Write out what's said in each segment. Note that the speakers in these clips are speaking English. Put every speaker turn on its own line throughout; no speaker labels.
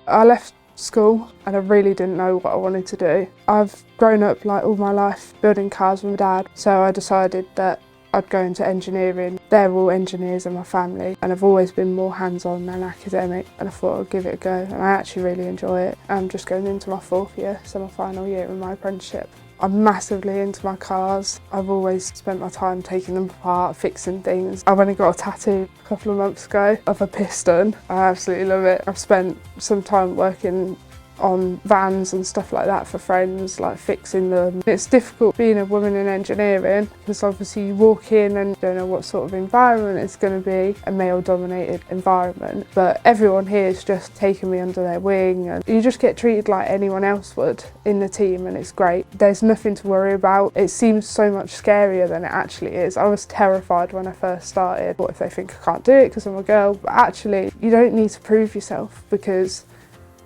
I left school and I really didn't know what I wanted to do. I've grown up like all my life building cars with my dad, so I decided that I'd go into engineering. They're all engineers in my family and I've always been more hands-on than academic, and I thought I'd give it a go, and I actually really enjoy it. I'm just going into my 4th year, so my final year in my apprenticeship. I'm massively into my cars. I've always spent my time taking them apart, fixing things. I went and got a tattoo a couple of months ago of a piston. I absolutely love it. I've spent some time working on vans and stuff like that for friends, like fixing them. It's difficult being a woman in engineering because obviously you walk in and you don't know what sort of environment it's going to be, a male-dominated environment, but everyone here is just taking me under their wing and you just get treated like anyone else would in the team, and it's great. There's nothing to worry about. It seems so much scarier than it actually is. I was terrified when I first started. What if they think I can't do it because I'm a girl? But actually, you don't need to prove yourself because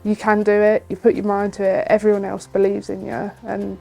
you can do it, you put your mind to it, everyone else believes in you and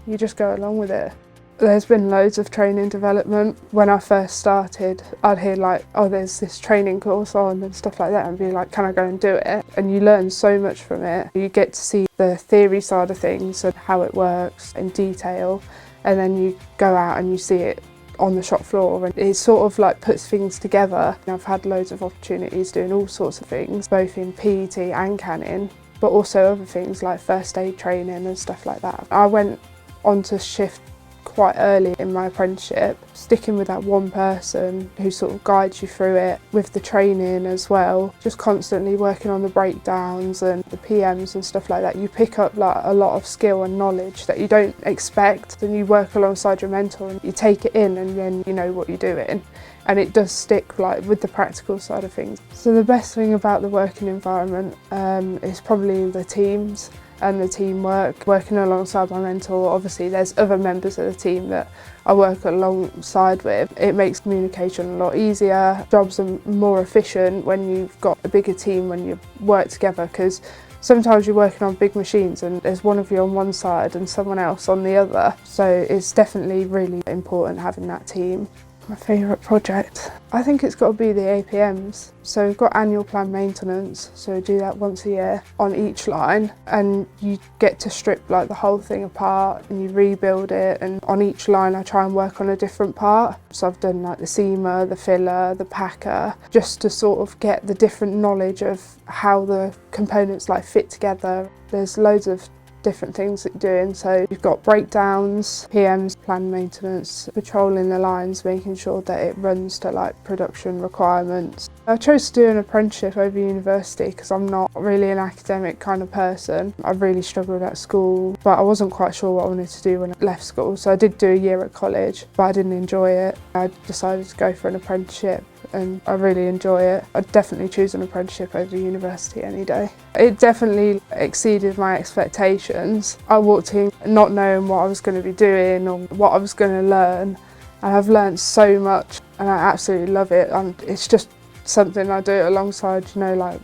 you just go along with it. There's been loads of training development. When I first started, I'd hear like, oh, there's this training course on and stuff like that, and be like, can I go and do it? And you learn so much from it. You get to see the theory side of things and how it works in detail, and then you go out and you see it on the shop floor, and it sort of like puts things together. I've had loads of opportunities doing all sorts of things, both in PET and canning, but also other things like first aid training and stuff like that. I went on to shift quite early in my apprenticeship, sticking with that one person who sort of guides you through it with the training as well, just constantly working on the breakdowns and the PMs and stuff like that. You pick up like a lot of skill and knowledge that you don't expect, and you work alongside your mentor and you take it in and then you know what you're doing, and it does stick like with the practical side of things. So the best thing about the working environment is probably the teams and the teamwork, working alongside my mentor. Obviously there's other members of the team that I work alongside with. It makes communication a lot easier, jobs are more efficient when you've got a bigger team, when you work together, because sometimes you're working on big machines and there's one of you on one side and someone else on the other, so it's definitely really important having that team. My favourite project? I think it's got to be the APMs. So we've got annual plan maintenance, so we do that once a year on each line, and you get to strip like the whole thing apart and you rebuild it, and on each line I try and work on a different part. So I've done like the seamer, the filler, the packer, just to sort of get the different knowledge of how the components like fit together. There's loads of different things that you're doing, so you've got breakdowns, PMs, planned maintenance, patrolling the lines, making sure that it runs to like production requirements. I chose to do an apprenticeship over university because I'm not really an academic kind of person. I really struggled at school, but I wasn't quite sure what I wanted to do when I left school, so I did do a year at college, but I didn't enjoy it. I decided to go for an apprenticeship and I really enjoy it. I'd definitely choose an apprenticeship over university any day. It definitely exceeded my expectations. I walked in not knowing what I was going to be doing or what I was going to learn, and I've learned so much and I absolutely love it. And it's just something I do alongside, you know, like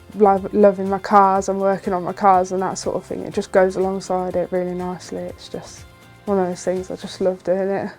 loving my cars and working on my cars and that sort of thing. It just goes alongside it really nicely. It's just one of those things, I just love doing it.